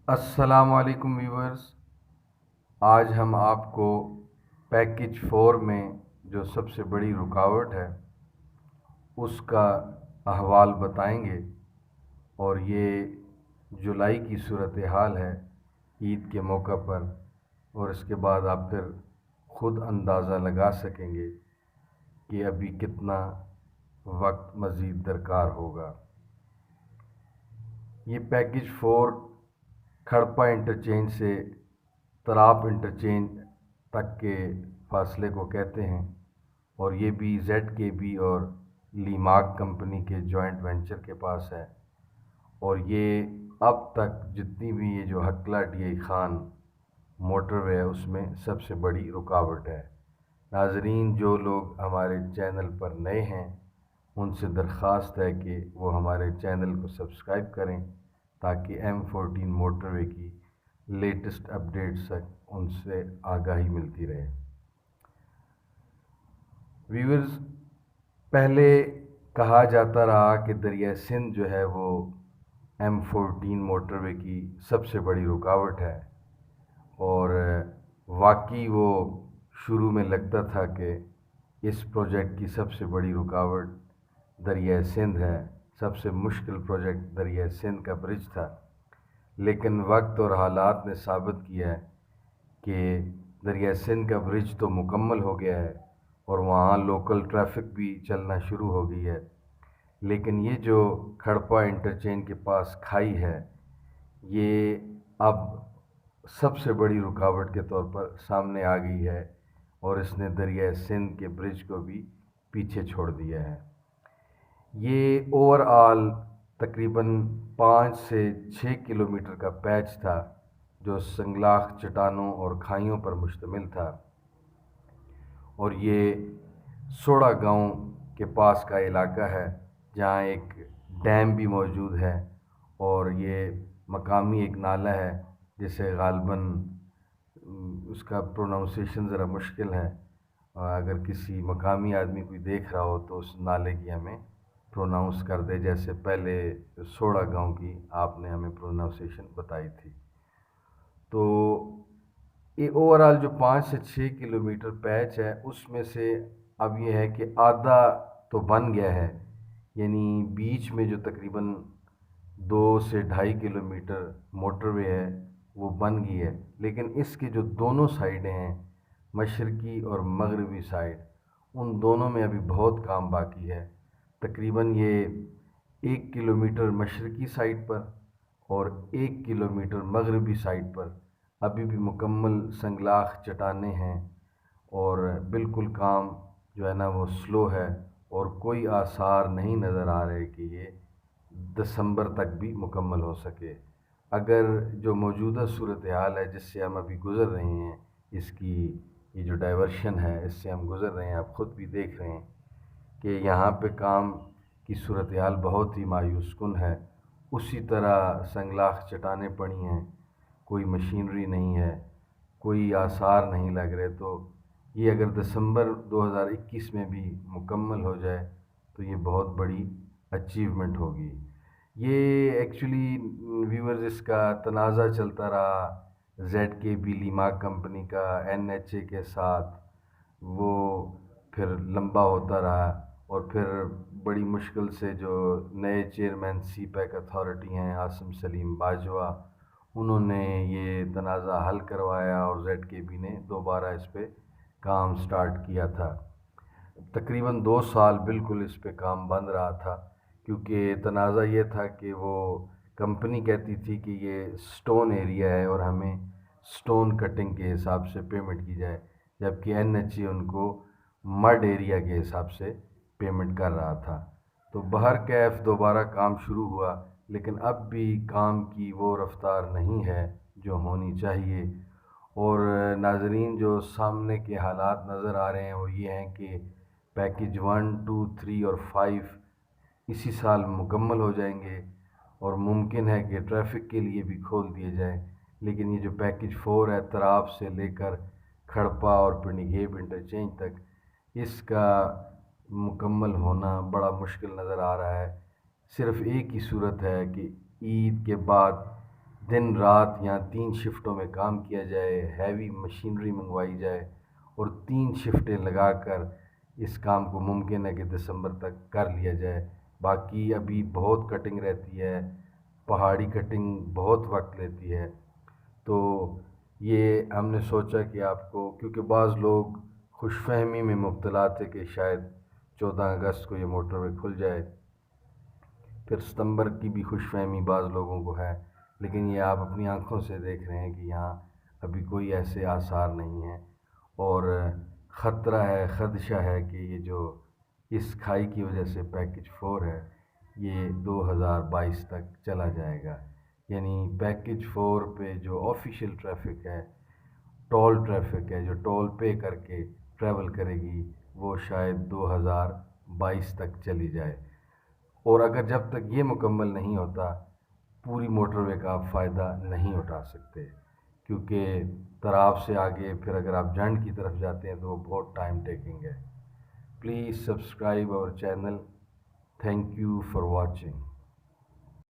السلام علیکم ویورز، آج ہم آپ کو پیکج 4 میں جو سب سے بڑی رکاوٹ ہے اس کا احوال بتائیں گے، اور یہ جولائی کی صورتحال ہے عید کے موقع پر، اور اس کے بعد آپ پھر خود اندازہ لگا سکیں گے کہ ابھی کتنا وقت مزید درکار ہوگا۔ یہ پیکج 4 کھڑپا انٹرچینج سے تراپ انٹرچینج تک کے فاصلے کو کہتے ہیں، اور یہ بھی زیڈ کے بی اور لیماک کمپنی کے جوائنٹ وینچر کے پاس ہے، اور یہ اب تک جتنی بھی یہ جو ہکلہ ڈی آئی خان موٹر وے ہے اس میں سب سے بڑی رکاوٹ ہے۔ ناظرین، جو لوگ ہمارے چینل پر نئے ہیں ان سے درخواست ہے کہ وہ ہمارے چینل کو سبسکرائب کریں تاکہ M14 موٹر وے کی لیٹسٹ اپڈیٹس تک ان سے آگاہی ملتی رہے۔ ویورز، پہلے کہا جاتا رہا کہ دریائے سندھ جو ہے وہ M14 موٹر وے کی سب سے بڑی رکاوٹ ہے، اور واقعی وہ شروع میں لگتا تھا کہ اس پروجیکٹ کی سب سے بڑی رکاوٹ دریائے سندھ ہے، سب سے مشکل پروجیکٹ دریائے سندھ کا برج تھا، لیکن وقت اور حالات نے ثابت کیا ہے کہ دریائے سندھ کا برج تو مکمل ہو گیا ہے اور وہاں لوکل ٹریفک بھی چلنا شروع ہو گئی ہے، لیکن یہ جو کھڑپا انٹرچینج کے پاس کھائی ہے یہ اب سب سے بڑی رکاوٹ کے طور پر سامنے آ گئی ہے، اور اس نے دریائے سندھ کے برج کو بھی پیچھے چھوڑ دیا ہے۔ یہ اوور آل تقریباً 5 سے 6 کلومیٹر کا پیچ تھا جو سنگلاخ چٹانوں اور کھائیوں پر مشتمل تھا، اور یہ سوڑا گاؤں کے پاس کا علاقہ ہے جہاں ایک ڈیم بھی موجود ہے، اور یہ مقامی ایک نالہ ہے جسے غالباً اس کا پروناؤنسیشن ذرا مشکل ہے، اگر کسی مقامی آدمی کوئی دیکھ رہا ہو تو اس نالے کی ہمیں پروناؤنس کر دے، جیسے پہلے سوڑا گاؤں کی آپ نے ہمیں پروناؤنسیشن بتائی تھی۔ تو یہ اوور آل جو 5 سے 6 کلومیٹر پیچ ہے اس میں سے اب یہ ہے کہ آدھا تو بن گیا ہے، یعنی بیچ میں جو تقریباً 2 سے 2.5 کلومیٹر موٹر وے ہے وہ بن گئی ہے، لیکن اس کے جو دونوں سائڈیں ہیں، مشرقی اور مغربی سائڈ، ان دونوں میں ابھی بہت کام باقی ہے۔ تقریباً یہ 1 کلومیٹر مشرقی سائڈ پر اور 1 کلومیٹر مغربی سائڈ پر ابھی بھی مکمل سنگلاخ چٹانیں ہیں، اور بالکل کام جو ہے نا وہ سلو ہے، اور کوئی آثار نہیں نظر آ رہے کہ یہ دسمبر تک بھی مکمل ہو سکے۔ اگر جو موجودہ صورتحال ہے جس سے ہم ابھی گزر رہے ہیں، اس کی یہ جو ڈائیورشن ہے اس سے ہم گزر رہے ہیں، آپ خود بھی دیکھ رہے ہیں کہ یہاں پہ کام کی صورتحال بہت ہی مایوس کن ہے۔ اسی طرح سنگلاخ چٹانیں پڑی ہیں، کوئی مشینری نہیں ہے، کوئی آثار نہیں لگ رہے، تو یہ اگر دسمبر 2021 میں بھی مکمل ہو جائے تو یہ بہت بڑی اچیومنٹ ہوگی۔ یہ ایکچولی ویورز اس کا تنازع چلتا رہا زیڈ کے بی لیماک کمپنی کا NHA کے ساتھ، وہ پھر لمبا ہوتا رہا، اور پھر بڑی مشکل سے جو نئے چیئرمین سی پیک اتھارٹی ہیں عاصم سلیم باجوہ، انہوں نے یہ تنازع حل کروایا اور زیڈ کے بی نے دوبارہ اس پہ کام سٹارٹ کیا تھا۔ تقریباً 2 سال بالکل اس پہ کام بند رہا تھا، کیونکہ تنازع یہ تھا کہ وہ کمپنی کہتی تھی کہ یہ سٹون ایریا ہے اور ہمیں سٹون کٹنگ کے حساب سے پیمنٹ کی جائے، جبکہ NHA ان کو مڈ ایریا کے حساب سے پیمنٹ کر رہا تھا۔ تو بہرکیف دوبارہ کام شروع ہوا، لیکن اب بھی کام کی وہ رفتار نہیں ہے جو ہونی چاہیے، اور ناظرین جو سامنے کے حالات نظر آ رہے ہیں وہ یہ ہیں کہ پیکج 1، 2، 3 اور 5 اسی سال مکمل ہو جائیں گے، اور ممکن ہے کہ ٹریفک کے لیے بھی کھول دیے جائیں، لیکن یہ جو پیکج 4 ہے تراپ سے لے کر کھڑپا اور پنڈی گھیپ انٹرچینج تک، اس کا مکمل ہونا بڑا مشکل نظر آ رہا ہے۔ صرف ایک ہی صورت ہے کہ عید کے بعد دن رات یہاں 3 شفٹوں میں کام کیا جائے، ہیوی مشینری منگوائی جائے اور 3 شفٹیں لگا کر اس کام کو ممکن ہے کہ دسمبر تک کر لیا جائے۔ باقی ابھی بہت کٹنگ رہتی ہے، پہاڑی کٹنگ بہت وقت لیتی ہے، تو یہ ہم نے سوچا کہ آپ کو، کیونکہ بعض لوگ خوش فہمی میں مبتلا تھے کہ شاید 14 اگست کو یہ موٹر وے کھل جائے، پھر ستمبر کی بھی خوش فہمی بعض لوگوں کو ہے، لیکن یہ آپ اپنی آنکھوں سے دیکھ رہے ہیں کہ یہاں ابھی کوئی ایسے آثار نہیں ہیں، اور خطرہ ہے، خدشہ ہے کہ یہ جو اس کھائی کی وجہ سے پیکج 4 ہے یہ 2022 تک چلا جائے گا، یعنی پیکج 4 پہ جو آفیشیل ٹریفک ہے، ٹول ٹریفک ہے، جو ٹول پے کر کے ٹریول کرے گی، وہ شاید 2022 تک چلی جائے، اور اگر جب تک یہ مکمل نہیں ہوتا پوری موٹر وے کا آپ فائدہ نہیں اٹھا سکتے، کیونکہ تراف سے آگے پھر اگر آپ جنڈ کی طرف جاتے ہیں تو وہ بہت ٹائم ٹیکنگ ہے۔ پلیز سبسکرائب اور channel. Thank you for watching.